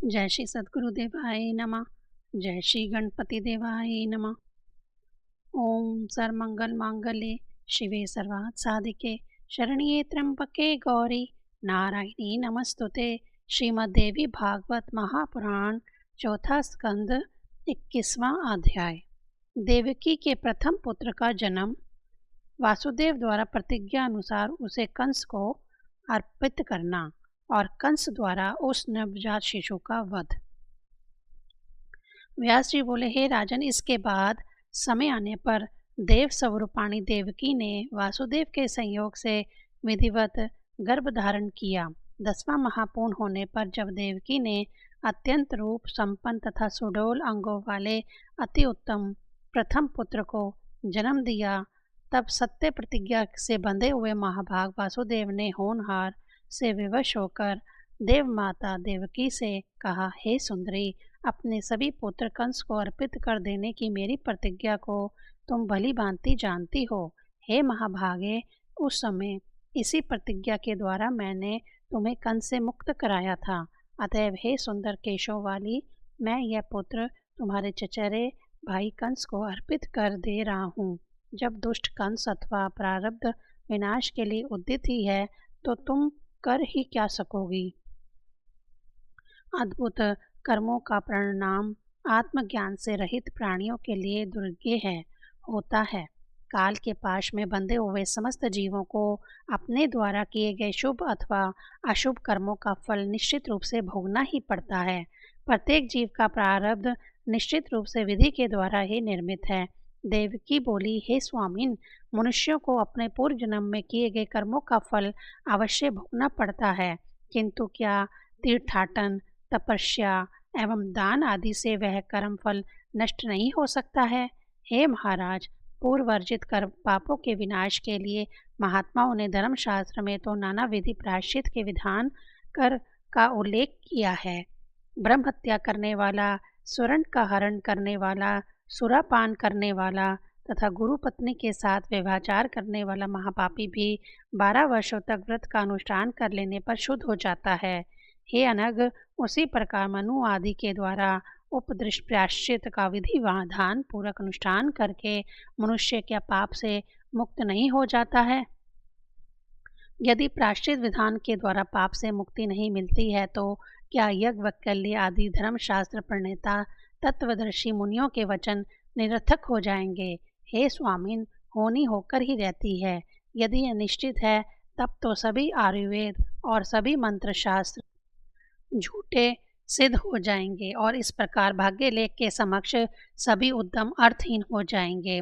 जय श्री सद्गुरुदेवाय नमः। जय श्री गणपति देवाय नमः। ओम सर्वमंगल मांगल्ये शिवे सर्वार्थ साधिके शरण्ये त्र्यंबके गौरी नारायणी नमस्तुते। श्रीमद्देवी भागवत महापुराण चौथा स्कंद 21वां अध्याय। देवकी के प्रथम पुत्र का जन्म। वासुदेव द्वारा प्रतिज्ञा अनुसार उसे कंस को अर्पित करना और कंस द्वारा उस नवजात शिशु का वध। व्यास जी बोले, हे राजन, इसके बाद समय आने पर देव स्वरूपाणी देवकी ने वासुदेव के संयोग से विधिवत गर्भ धारण किया। 10वां महापूर्ण होने पर जब देवकी ने अत्यंत रूप संपन्न तथा सुडोल अंगों वाले अति उत्तम प्रथम पुत्र को जन्म दिया, तब सत्य प्रतिज्ञा से बंधे हुए महाभाग वासुदेव ने होनहार से विवश होकर देव माता देवकी से कहा, हे सुंदरी, अपने सभी पुत्र कंस को अर्पित कर देने की मेरी प्रतिज्ञा को तुम भली भांति जानती हो। हे महाभागे, उस समय इसी प्रतिज्ञा के द्वारा मैंने तुम्हें कंस से मुक्त कराया था। अतएव हे सुंदर केशों वाली, मैं यह पुत्र तुम्हारे चचेरे भाई कंस को अर्पित कर दे रहा हूँ। जब दुष्ट कंस अथवा प्रारब्ध विनाश के लिए उद्यत ही है तो तुम कर ही क्या सकोगी। अद्भुत कर्मों का परिणाम आत्मज्ञान से रहित प्राणियों के लिए दुर्गेय होता है। काल के पाश में बंधे हुए समस्त जीवों को अपने द्वारा किए गए शुभ अथवा अशुभ कर्मों का फल निश्चित रूप से भोगना ही पड़ता है। प्रत्येक जीव का प्रारब्ध निश्चित रूप से विधि के द्वारा ही निर्मित है। देवकी बोली, हे स्वामिन, मनुष्यों को अपने पूर्व जन्म में किए गए कर्मों का फल अवश्य भोगना पड़ता है, किंतु क्या तीर्थाटन, तपस्या एवं दान आदि से वह कर्म फल नष्ट नहीं हो सकता है। हे महाराज, पूर्वर्जित कर्म पापों के विनाश के लिए महात्माओं ने धर्मशास्त्र में तो नाना विधि प्रायश्चित के विधान कर का उल्लेख किया है। ब्रह्म हत्या करने वाला, स्वर्ण का हरण करने वाला, सुरापान करने वाला तथा गुरु पत्नी के साथ व्यभिचार करने वाला महापापी भी 12 वर्षों तक व्रत का अनुष्ठान कर लेने पर शुद्ध हो जाता है। हे अनग, उसी प्रकार मनु आदि के द्वारा उपदृष्ट प्रायश्चित का विधि विधान पूर्वक अनुष्ठान करके मनुष्य क्या पाप से मुक्त नहीं हो जाता है। यदि प्रायश्चित विधान के द्वारा पाप से मुक्ति नहीं मिलती है तो क्या यज्ञ वैकल्य आदि धर्मशास्त्र प्रणेता तत्वदर्शी मुनियों के वचन निरर्थक हो जाएंगे। हे स्वामिन, होनी होकर ही रहती है। यदि यह निश्चित है तब तो सभी आयुर्वेद और सभी मंत्र शास्त्र झूठे सिद्ध हो जाएंगे और इस प्रकार भाग्य लेख के समक्ष सभी उद्यम अर्थहीन हो जाएंगे।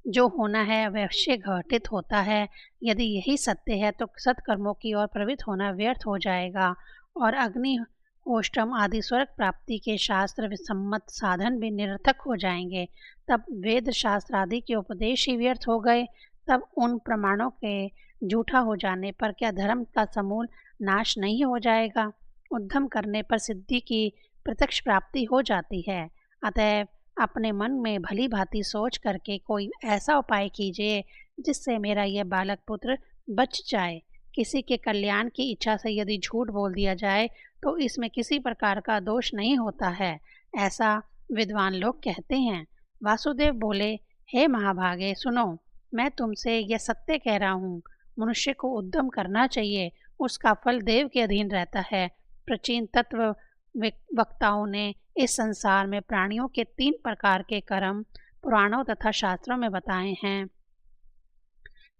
जो होना है अवश्य घटित होता है। यदि यही सत्य है तो सत्कर्मों की ओर प्रवृत्त होना व्यर्थ हो जाएगा और अग्नि ओष्टम आदि स्वर्ग प्राप्ति के शास्त्र सम्मत साधन भी निरर्थक हो जाएंगे। तब वेद शास्त्र आदि के उपदेश ही व्यर्थ हो गए। तब उन प्रमाणों के झूठा हो जाने पर क्या धर्म का समूल नाश नहीं हो जाएगा। उद्यम करने पर सिद्धि की प्रत्यक्ष प्राप्ति हो जाती है। अतएव अपने मन में भली भांति सोच करके कोई ऐसा उपाय कीजिए जिससे मेरा यह बालक पुत्र बच जाए। किसी के कल्याण की इच्छा से यदि झूठ बोल दिया जाए तो इसमें किसी प्रकार का दोष नहीं होता है, ऐसा विद्वान लोग कहते हैं। वासुदेव बोले, हे महाभागे, सुनो, मैं तुमसे यह सत्य कह रहा हूँ। मनुष्य को उद्यम करना चाहिए, उसका फल देव के अधीन रहता है। प्राचीन तत्व वक्ताओं ने इस संसार में प्राणियों के 3 प्रकार के कर्म पुराणों तथा शास्त्रों में बताए हैं।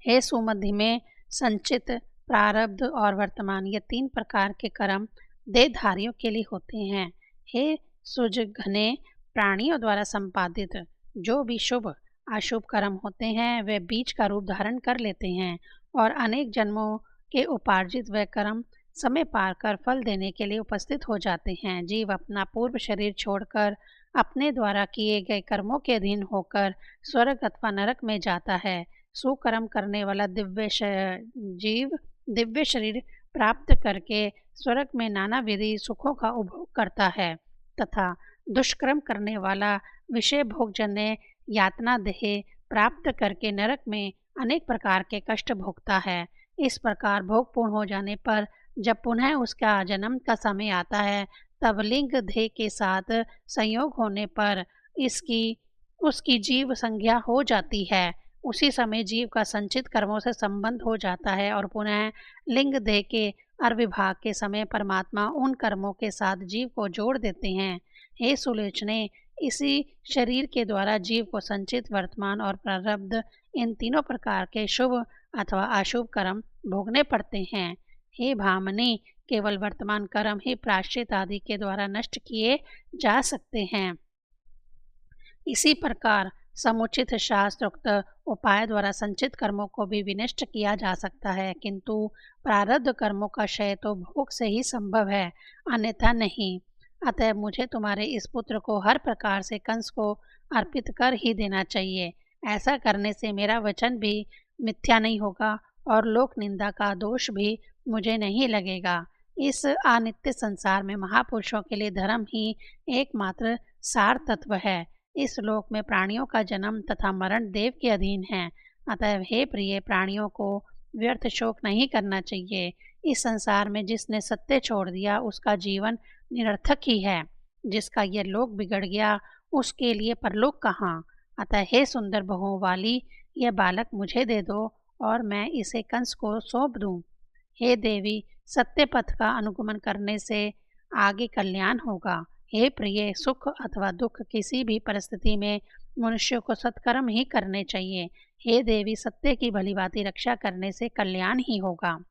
हे सुमधि में संचित, प्रारब्ध और वर्तमान, ये 3 प्रकार के कर्म देहधारियों के लिए होते हैं। हे सुजघने, प्राणियों द्वारा संपादित जो भी शुभ अशुभ कर्म होते हैं वे बीज का रूप धारण कर लेते हैं और अनेक जन्मों के उपार्जित वे कर्म समय पार कर फल देने के लिए उपस्थित हो जाते हैं। जीव अपना पूर्व शरीर छोड़कर अपने द्वारा किए गए कर्मों के अधीन होकर स्वर्ग अथवा नरक में जाता है। सुकर्म करने वाला जीव दिव्य शरीर प्राप्त करके स्वर्ग में नाना विधि सुखों का उपभोग करता है तथा दुष्कर्म करने वाला विषय भोगजन्य यातना देह प्राप्त करके नरक में अनेक प्रकार के कष्ट भोगता है। इस प्रकार भोग पूर्ण हो जाने पर जब पुनः उसका जन्म का समय आता है तब लिंग देह के साथ संयोग होने पर इसकी उसकी जीव संज्ञा हो जाती है। उसी समय जीव का संचित कर्मों से संबंध हो जाता है और पुनः लिंग देह के अर्विभाग के समय परमात्मा उन कर्मों के साथ जीव को जोड़ देते हैं। हे सुलोचने, इसी शरीर के द्वारा जीव को संचित, वर्तमान और प्रारब्ध, इन तीनों प्रकार के शुभ अथवा अशुभ कर्म भोगने पड़ते हैं। हे भामनी, केवल वर्तमान कर्म ही प्रायश्चित आदि के द्वारा नष्ट किए जा सकते हैं। इसी प्रकार समुचित शास्त्रोक्त उपाय द्वारा संचित कर्मों को भी विनष्ट किया जा सकता है, किंतु प्रारब्ध कर्मों का क्षय तो भोग से ही संभव है, अन्यथा नहीं। अतः मुझे तुम्हारे इस पुत्र को हर प्रकार से कंस को अर्पित कर ही देना चाहिए। ऐसा करने से मेरा वचन भी मिथ्या नहीं होगा और लोक निंदा का दोष भी मुझे नहीं लगेगा। इस अनित्य संसार में महापुरुषों के लिए धर्म ही एकमात्र सार तत्व है। इस लोक में प्राणियों का जन्म तथा मरण देव के अधीन है। अतः हे प्रिय, प्राणियों को व्यर्थ शोक नहीं करना चाहिए। इस संसार में जिसने सत्य छोड़ दिया उसका जीवन निरर्थक ही है। जिसका यह लोक बिगड़ गया उसके लिए परलोक कहाँ। अतः हे सुंदर बहुओं वाली, यह बालक मुझे दे दो और मैं इसे कंस को सौंप दूं। हे देवी, सत्य पथ का अनुगमन करने से आगे कल्याण होगा। हे प्रिय, सुख अथवा दुख किसी भी परिस्थिति में मनुष्य को सत्कर्म ही करने चाहिए। हे देवी, सत्य की भलीभांति रक्षा करने से कल्याण ही होगा।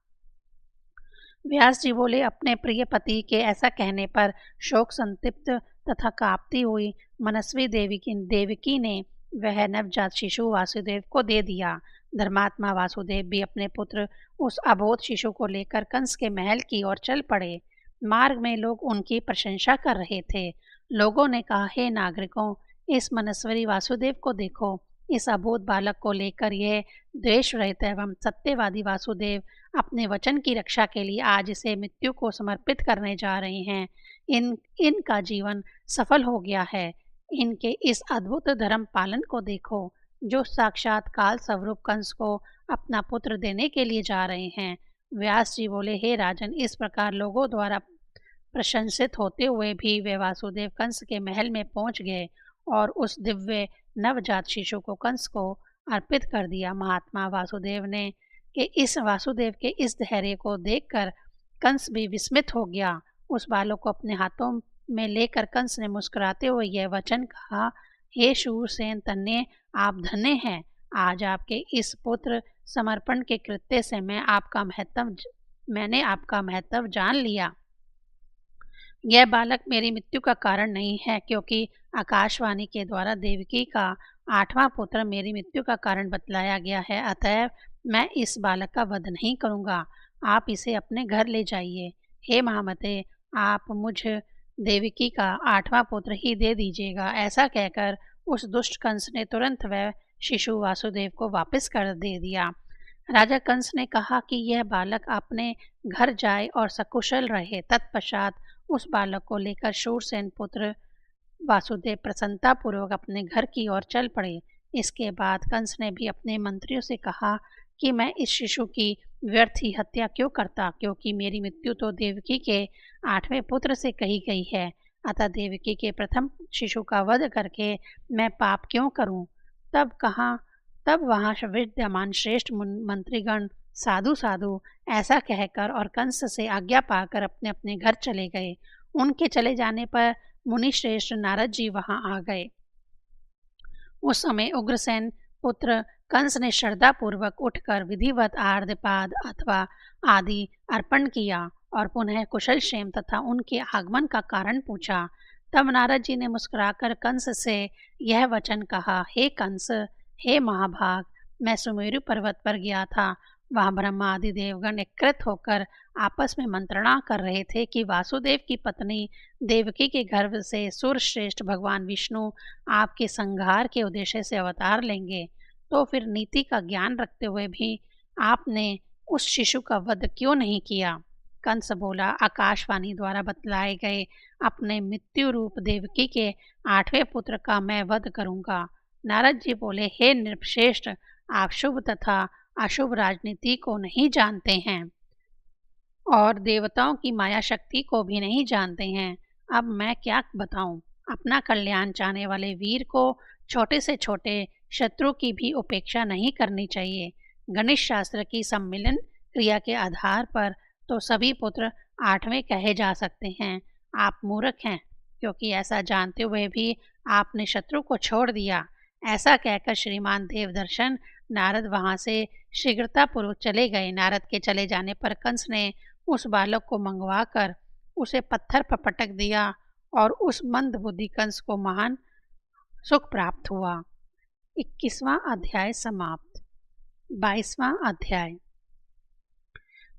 व्यास जी बोले, अपने प्रिय पति के ऐसा कहने पर शोक संतप्त तथा कांपती हुई मनस्वी देवकी ने वह नवजात शिशु वासुदेव को दे दिया। धर्मात्मा वासुदेव भी अपने पुत्र उस अबोध शिशु को लेकर कंस के महल की ओर चल पड़े। मार्ग में लोग उनकी प्रशंसा कर रहे थे। लोगों ने कहा, हे नागरिकों, इस मनस्वी वासुदेव को देखो। इस अबोध बालक को लेकर यह द्वेष रहित एवं सत्यवादी वासुदेव अपने वचन की रक्षा के लिए आज इसे मृत्यु को समर्पित करने जा रहे हैं। इनका जीवन सफल हो गया है। इनके इस अद्भुत धर्म पालन को देखो, जो साक्षात काल स्वरूप कंस को अपना पुत्र देने के लिए जा रहे हैं। व्यास जी बोले, हे राजन, इस प्रकार लोगों द्वारा प्रशंसित होते हुए भी वे वासुदेव कंस के महल में पहुंच गए और उस दिव्य नवजात शिशु को कंस को अर्पित कर दिया। महात्मा वासुदेव ने वासुदेव के इस धैर्य को देखकर कंस भी विस्मित हो गया। उस बालक को अपने हाथों में लेकर कंस ने मुस्कुराते हुए यह वचन कहा, हे शूरसेन तनय, आप धन्य हैं। आज आपके इस पुत्र समर्पण के कृत्य से मैंने आपका महत्व जान लिया। यह बालक मेरी मृत्यु का कारण नहीं है, क्योंकि आकाशवाणी के द्वारा देवकी का 8वां पुत्र मेरी मृत्यु का कारण बतलाया गया है। अतः मैं इस बालक का वध नहीं करूँगा। आप इसे अपने घर ले जाइए। हे महामते, आप मुझ देवकी का 8वां पुत्र ही दे दीजिएगा। ऐसा कहकर उस दुष्ट कंस ने तुरंत वह शिशु वासुदेव को वापस कर दे दिया। राजा कंस ने कहा कि यह बालक अपने घर जाए और सकुशल रहे। तत्पश्चात उस बालक को लेकर शूरसेन पुत्र वासुदेव प्रसन्नतापूर्वक अपने घर की ओर चल पड़े। इसके बाद कंस ने भी अपने मंत्रियों से कहा कि मैं इस शिशु की व्यर्थ ही हत्या क्यों करता, क्योंकि मेरी मृत्यु तो देवकी के 8वें पुत्र से कही गई है। अतः देवकी के प्रथम शिशु का वध करके मैं पाप क्यों करूं। तब वहाँ विद्यमान श्रेष्ठ मंत्रीगण साधु ऐसा कहकर और कंस से आज्ञा पाकर अपने अपने घर चले गए। उनके चले जाने पर मुनि श्रेष्ठ नारद जी वहां आ गए। उस समय उग्रसेन पुत्र कंस ने श्रद्धापूर्वक उठकर विधिवत आर्धपाद अथवा आदि अर्पण किया और पुनः कुशल क्षेम तथा उनके आगमन का कारण पूछा। तब नारद जी ने मुस्कुराकर कंस से यह वचन कहा, हे कंस, हे महाभाग, मैं सुमेरु पर्वत पर गया था। वहाँ ब्रह्मा आदि देवगण एकत्रित होकर आपस में मंत्रणा कर रहे थे कि वासुदेव की पत्नी देवकी के गर्भ से सूर्यश्रेष्ठ भगवान विष्णु आपके संहार के उद्देश्य से अवतार लेंगे। तो फिर नीति का ज्ञान रखते हुए भी आपने उस शिशु का वध क्यों नहीं किया। कंस बोला, आकाशवाणी द्वारा बतलाए गए अपने मृत्यु रूप देवकी के 8वें पुत्र का मैं वध करूंगा। नारद जी बोले, हे नृपश्रेष्ठ, आप शुभ तथा अशुभ राजनीति को नहीं जानते हैं और देवताओं की माया शक्ति को भी नहीं जानते हैं। अब मैं क्या बताऊं? अपना कल्याण चाहने वाले वीर को छोटे से छोटे शत्रु की भी उपेक्षा नहीं करनी चाहिए। गणेश शास्त्र की सम्मिलन क्रिया के आधार पर तो सभी पुत्र आठवें कहे जा सकते हैं। आप मूर्ख हैं, क्योंकि ऐसा जानते हुए भी आपने शत्रु को छोड़ दिया। ऐसा कहकर श्रीमान देवदर्शन नारद वहां से शीघ्रतापूर्वक चले गए। नारद के चले जाने पर कंस ने उस बालक को मंगवा कर उसे पत्थर पर पटक दिया और उस मंद बुद्धि कंस को महान सुख प्राप्त हुआ। 21वां अध्याय समाप्त। 22वां अध्याय।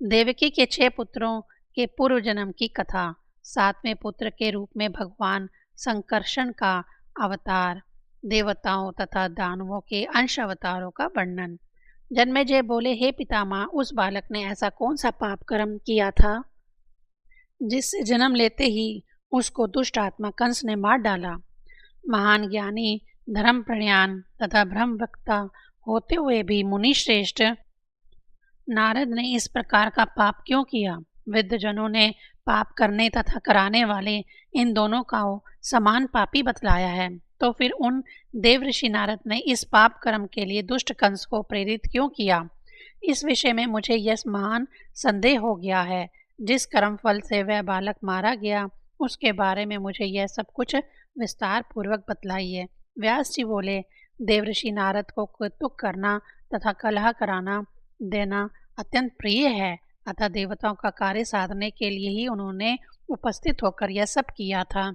देवकी के 6 पुत्रों के पूर्व जन्म की कथा। 7वें पुत्र के रूप में भगवान संकर्षण का अवतार। देवताओं तथा दानवों के अंश अवतारों का वर्णन। जन्मेजय बोले, हे पितामह, उस बालक ने ऐसा कौन सा पाप कर्म किया था जिससे जन्म लेते ही उसको दुष्ट आत्मा कंस ने मार डाला? महान ज्ञानी, धर्म प्रयाण तथा ब्रह्म वक्ता होते हुए भी मुनि श्रेष्ठ नारद ने इस प्रकार का पाप क्यों किया? विद्वजनों ने पाप करने तथा कराने वाले इन दोनों का समान पापी बतलाया है, तो फिर उन देवऋषि नारद ने इस पाप कर्म के लिए दुष्ट कंस को प्रेरित क्यों किया? इस विषय में मुझे यह महान संदेह हो गया है। जिस कर्म फल से वह बालक मारा गया, उसके बारे में मुझे यह सब कुछ विस्तार पूर्वक बतलाइए। व्यास जी बोले, देवऋषि नारद को कौतुक करना तथा कलह कराना देना अत्यंत प्रिय है, अतः देवताओं का कार्य साधने के लिए ही उन्होंने उपस्थित होकर यह सब किया था।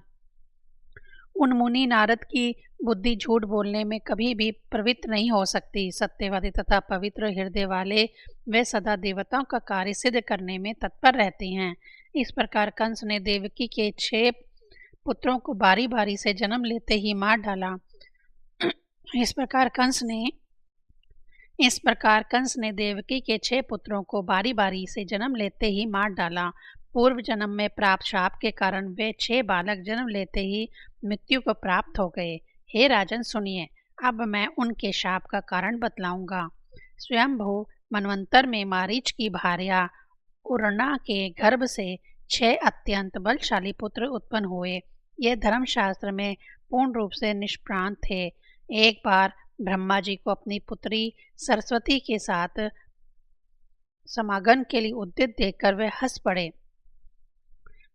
उन मुनि नारद की बुद्धि झूठ बोलने में कभी भी प्रवृत्त नहीं हो सकती। सत्यवादी तथा पवित्र हृदय वाले वे सदा देवताओं का कार्य सिद्ध करने में तत्पर रहते हैं। इस प्रकार कंस ने देवकी के 6 पुत्रों को बारी बारी से जन्म लेते ही मार डाला। इस प्रकार कंस ने देवकी के 6 पुत्रों को बारी बारी से जन्म लेते ही मार डाला। पूर्व जन्म में प्राप्त शाप के कारण वे 6 बालक जन्म लेते ही मृत्यु को प्राप्त हो गए। हे राजन, सुनिए, अब मैं उनके शाप का कारण बतलाऊंगा। स्वयंभू मनवंतर में मारीच की भार्या उर्णा के गर्भ से 6 अत्यंत बलशाली पुत्र उत्पन्न हुए। ये धर्मशास्त्र में पूर्ण रूप से निष्प्रांत थे। एक बार ब्रह्मा जी को अपनी पुत्री सरस्वती के साथ समागम के लिए उद्यत देखकर वे हंस पड़े।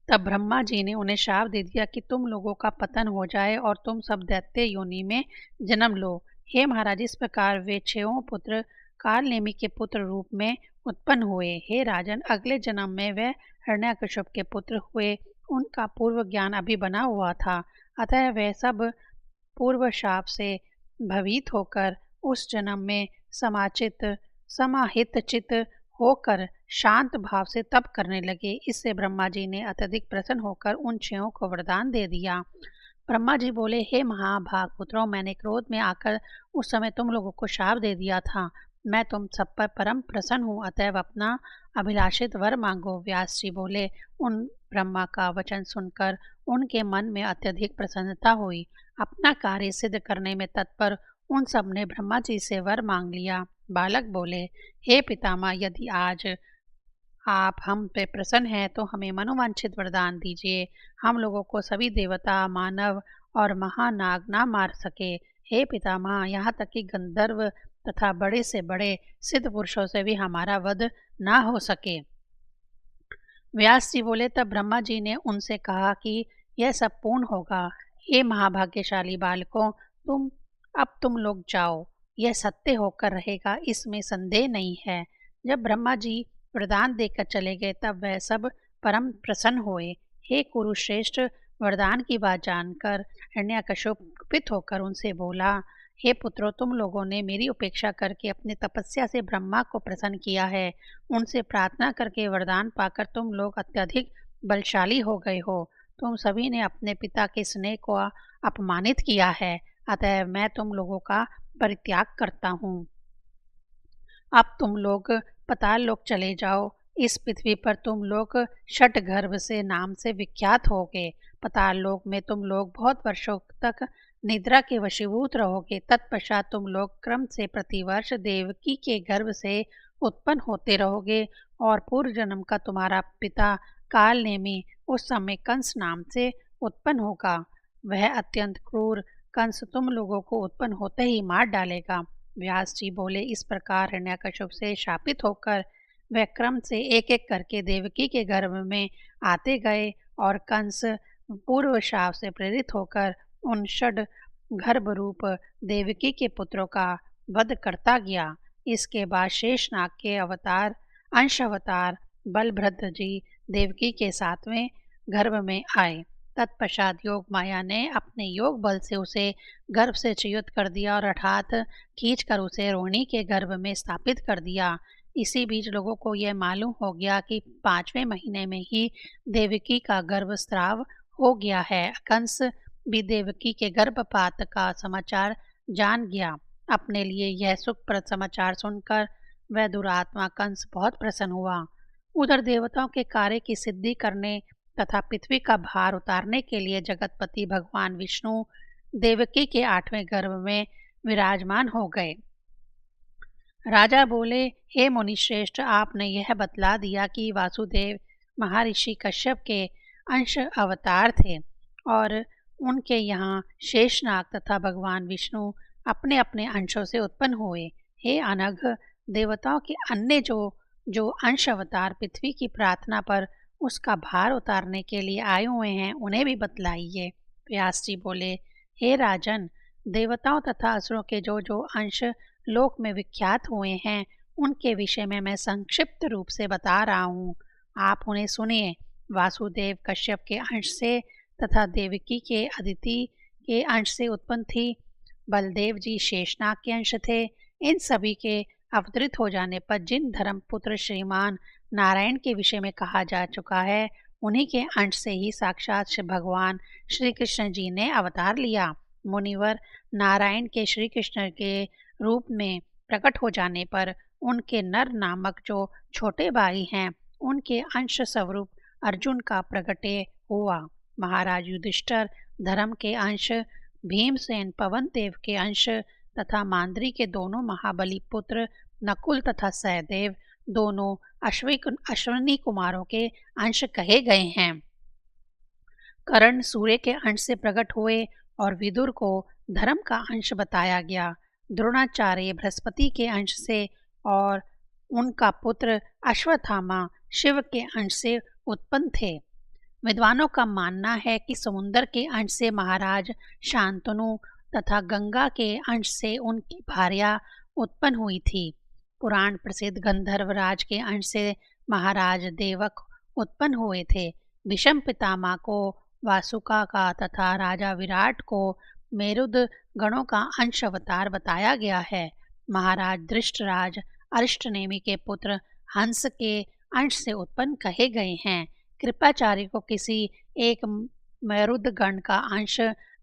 तब ब्रह्मा जी ने उन्हें शाप दे दिया कि तुम लोगों का पतन हो जाए और तुम सब दैत्य योनि में जन्म लो। हे महाराज, इस प्रकार वे 6 पुत्र कालनेमी के पुत्र रूप में उत्पन्न हुए। हे राजन, अगले जन्म में वे हिरण्यकश्यप के पुत्र हुए। उनका पूर्व ज्ञान अभी बना हुआ था, अतः वे सब पूर्व शाप से भवित होकर उस जन्म में समाहित चित होकर शांत भाव से तप करने लगे। इससे ब्रह्मा जी ने अत्यधिक प्रसन्न होकर उन 6 को वरदान दे दिया। ब्रह्मा जी बोले, हे महाभाग पुत्रों, मैंने क्रोध में आकर उस समय तुम लोगों को शाप दे दिया था। मैं तुम सब पर परम प्रसन्न हूँ, अतएव अपना अभिलाषित वर मांगो। व्यास जी बोले, उन ब्रह्मा का वचन सुनकर उनके मन में अत्यधिक प्रसन्नता हुई। अपना कार्य सिद्ध करने में तत्पर उन सब ने ब्रह्मा जी से वर मांग लिया। बालक बोले, हे पितामह, यदि आज आप हम पे प्रसन्न हैं तो हमें मनोवांछित वरदान दीजिए। हम लोगों को सभी देवता, मानव और महानाग ना मार सके। हे पितामह, यहाँ तक कि गंधर्व तथा बड़े से बड़े सिद्ध पुरुषों से भी हमारा वध ना हो सके। व्यास जी बोले, तब ब्रह्मा जी ने उनसे कहा कि यह सब पूर्ण होगा। हे महाभाग्यशाली बालकों, तुम लोग जाओ। यह सत्य होकर रहेगा, इसमें संदेह नहीं है। जब ब्रह्मा जी वरदान देकर चले गए तब वह सब परम प्रसन्न हुए। हे कुरुश्रेष्ठ, वरदान की बात जानकर हिरण्यकश्यप कुपित होकर उनसे बोला, हे पुत्रों, तुम लोगों ने मेरी उपेक्षा करके अपनी तपस्या से ब्रह्मा को प्रसन्न किया है। उनसे प्रार्थना करके वरदान पाकर तुम लोग अत्यधिक बलशाली हो गए हो। तुम सभी ने अपने पिता के स्नेह को अपमानित किया है, अतः मैं तुम लोगों का परित्याग करता हूँ। अब तुम लोग पाताल लोक चले जाओ। इस पृथ्वी पर तुम लोग षटगर्भ से नाम से विख्यात होगे। पाताल लोक में तुम लोग बहुत वर्षों तक निद्रा के वशीभूत रहोगे। तत्पश्चात तुम लोग क्रम से प्रतिवर्ष देवकी के गर्भ से उत्पन्न होते रहोगे और पूर्व जन्म का तुम्हारा पिता कालनेमी उस समय कंस नाम से उत्पन्न होगा। वह अत्यंत क्रूर कंस तुम लोगों को उत्पन्न होते ही मार डालेगा। व्यास जी बोले, इस प्रकार हिरण्यकश्यप से शापित होकर वह क्रम से एक एक करके देवकी के गर्भ में आते गए और कंस पूर्व शाप से प्रेरित होकर उन षड गर्भ रूप देवकी के पुत्रों का वध करता गया। इसके बाद शेषनाग के अवतार अंश अवतार बलभद्र जी देवकी के 7वें गर्भ में आए। तत्पश्चात योग माया ने अपने योग बल से उसे गर्भ से च्युत कर दिया और अर्थात खींचकर उसे रोहिणी के गर्भ में स्थापित कर दिया। इसी बीच लोगों को यह मालूम हो गया कि 5वें महीने में ही देवकी का गर्भस्राव हो गया है। कंस भी देवकी के गर्भपात का समाचार जान गया। अपने लिए यह सुखप्रद समाचार सुनकर वह दुरात्मा कंस बहुत प्रसन्न हुआ। उधर देवताओं के कार्य की सिद्धि करने तथा पृथ्वी का भार उतारने के लिए जगतपति भगवान विष्णु देवकी के 8वें गर्भ में विराजमान हो गए। राजा बोले, हे मुनिश्रेष्ठ, आपने यह बतला दिया कि वासुदेव महर्षि कश्यप के अंश अवतार थे और उनके यहाँ शेषनाग तथा भगवान विष्णु अपने अपने अंशों से उत्पन्न हुए। हे अनघ, देवताओं के अन्य जो अंश अवतार पृथ्वी की प्रार्थना पर उसका भार उतारने के लिए आए हुए हैं, उन्हें भी बतलाइए। व्यास जी बोले, हे राजन, देवताओं तथा असुरों के जो अंश लोक में विख्यात हुए हैं, उनके विषय में मैं संक्षिप्त रूप से बता रहा हूँ, आप उन्हें सुनिए। वासुदेव कश्यप के अंश से तथा देवकी के अदिति के अंश से उत्पन्न थी। बलदेव जी शेषनाग के अंश थे। इन सभी के अवतरित हो जाने पर जिन धर्मपुत्र श्रीमान नारायण के विषय में कहा जा चुका है, उन्हीं के अंश से ही साक्षात भगवान श्री कृष्ण जी ने अवतार लिया। मुनिवर नारायण के श्री कृष्ण के रूप में प्रकट हो जाने पर उनके नर नामक जो छोटे भाई हैं, उनके अंश स्वरूप अर्जुन का प्रगटे हुआ। महाराज युधिष्ठिर धर्म के अंश, भीमसेन पवन देव के अंश तथा मांद्री के दोनों महाबली पुत्र नकुल तथा सहदेव दोनों अश्विनी कुमारों के अंश कहे गए हैं। कर्ण सूर्य के अंश से प्रकट हुए और विदुर को धर्म का अंश बताया गया। द्रोणाचार्य बृहस्पति के अंश से और उनका पुत्र अश्वत्थामा शिव के अंश से उत्पन्न थे। विद्वानों का मानना है कि समुद्र के अंश से महाराज शांतनु तथा गंगा के अंश से उनकी भार्या उत्पन्न हुई थी। पुराण प्रसिद्ध गंधर्वराज के अंश से महाराज देवक उत्पन्न हुए थे। विषम पितामह को वासुका का तथा राजा विराट को मेरुद गणों का अंश अवतार बताया गया है। महाराज दृष्टराज अरिष्टनेमि के पुत्र हंस के अंश से उत्पन्न कहे गए हैं। कृपाचार्य को किसी एक मेरुद गण का अंश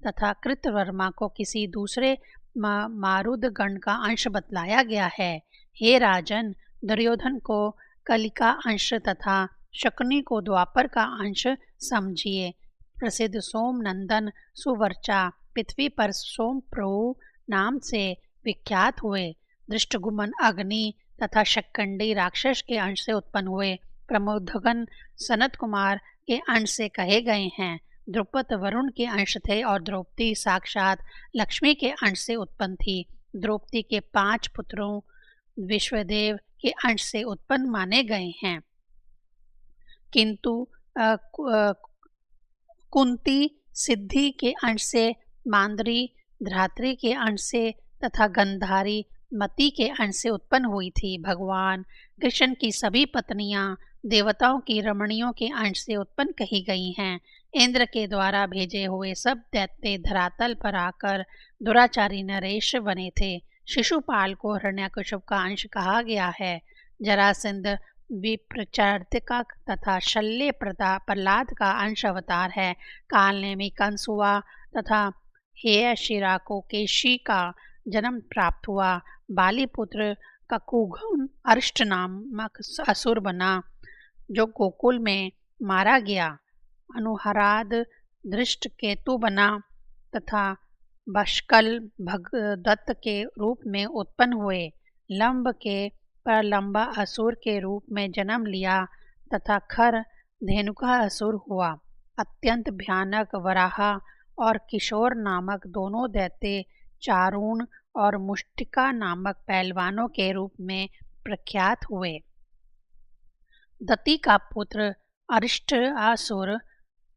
तथा कृतवर्मा को किसी दूसरे मारुद गण का अंश बतलाया गया है। हे राजन, दुर्योधन को कलिका अंश तथा शकुनी को द्वापर का अंश समझिए। प्रसिद्ध सोमनंदन सुवर्चा पृथ्वी पर सोम प्रभु नाम से विख्यात हुए। दृष्टगुमन अग्नि तथा शक्कंडी राक्षस के अंश से उत्पन्न हुए। प्रमोदगन सनत कुमार के अंश से कहे गए हैं। द्रुपद वरुण के अंश थे और द्रौपदी साक्षात लक्ष्मी के अंश से उत्पन्न थी। द्रौपदी के 5 पुत्रों विश्वदेव के अंश से उत्पन्न माने गए हैं, किंतु कुंती सिद्धि के अंश से, मांद्री धात्री के अंश से तथा गंधारी मति के अंश से उत्पन्न हुई थी। भगवान कृष्ण की सभी पत्नियां देवताओं की रमणियों के अंश से उत्पन्न कही गई हैं। इंद्र के द्वारा भेजे हुए सब दैत्य धरातल पर आकर दुराचारी नरेश बने थे। शिशुपाल को हिरण्यकश्यप का अंश कहा गया है। जरासंध विप्रचारिका तथा शल्य प्रहलाद का अंश अवतार है। कालनेमी कंस हुआ तथा हेयशिरा को केशी का जन्म प्राप्त हुआ। बालीपुत्र ककुगन अरिष्ट नामक असुर बना जो गोकुल में मारा गया। अनुहराद दृष्ट केतु बना तथा बशकल भगदत्त के रूप में उत्पन्न हुए। लंब के प्रलंबा असुर के रूप में जन्म लिया तथा खर धेनुका असुर हुआ। अत्यंत भयानक वराह और किशोर नामक दोनों दैत्य चारून और मुष्टिका नामक पहलवानों के रूप में प्रख्यात हुए। दति का पुत्र अरिष्टासुर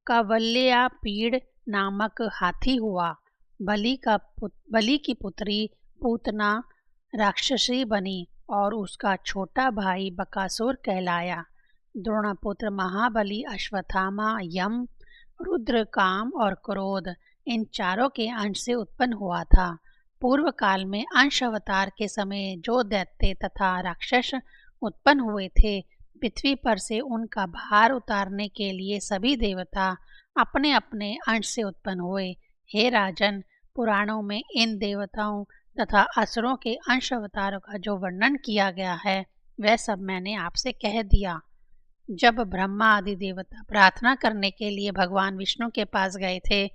कवल्यापीड़ नामक हाथी हुआ। बलि की पुत्री पूतना राक्षसी बनी और उसका छोटा भाई बकासुर कहलाया। द्रोणपुत्र महाबली अश्वत्थामा यम, रुद्र, काम और क्रोध इन चारों के अंश से उत्पन्न हुआ था। पूर्व काल में अंश अवतार के समय जो दैत्य तथा राक्षस उत्पन्न हुए थे, पृथ्वी पर से उनका भार उतारने के लिए सभी देवता अपने अपने अंश से उत्पन्न हुए। हे राजन, पुराणों में इन देवताओं तथा असुरों के अंश अवतारों का जो वर्णन किया गया है, वह सब मैंने आपसे कह दिया। जब ब्रह्मा आदि देवता प्रार्थना करने के लिए भगवान विष्णु के पास गए थे,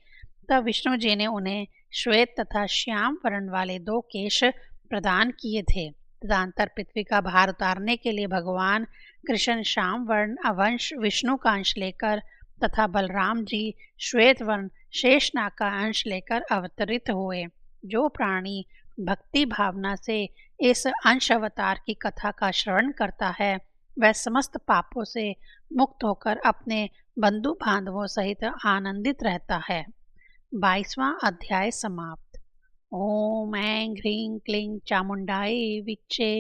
तब विष्णु जी ने उन्हें श्वेत तथा श्याम वर्ण वाले 2 केश प्रदान किए थे। तदंतर पृथ्वी का भार उतारने के लिए भगवान कृष्ण श्याम वर्ण अवंश विष्णु का अंश लेकर तथा बलराम जी श्वेत वर्ण शेषनाग का अंश लेकर अवतरित हुए। जो प्राणी भक्ति भावना से इस अंश अवतार की कथा का श्रवण करता है, वह समस्त पापों से मुक्त होकर अपने बंधु बांधवों सहित आनंदित रहता है। 22वां अध्याय समाप्त। ओम ऐं ह्रीं क्लीं चामुंडाय विच्चे।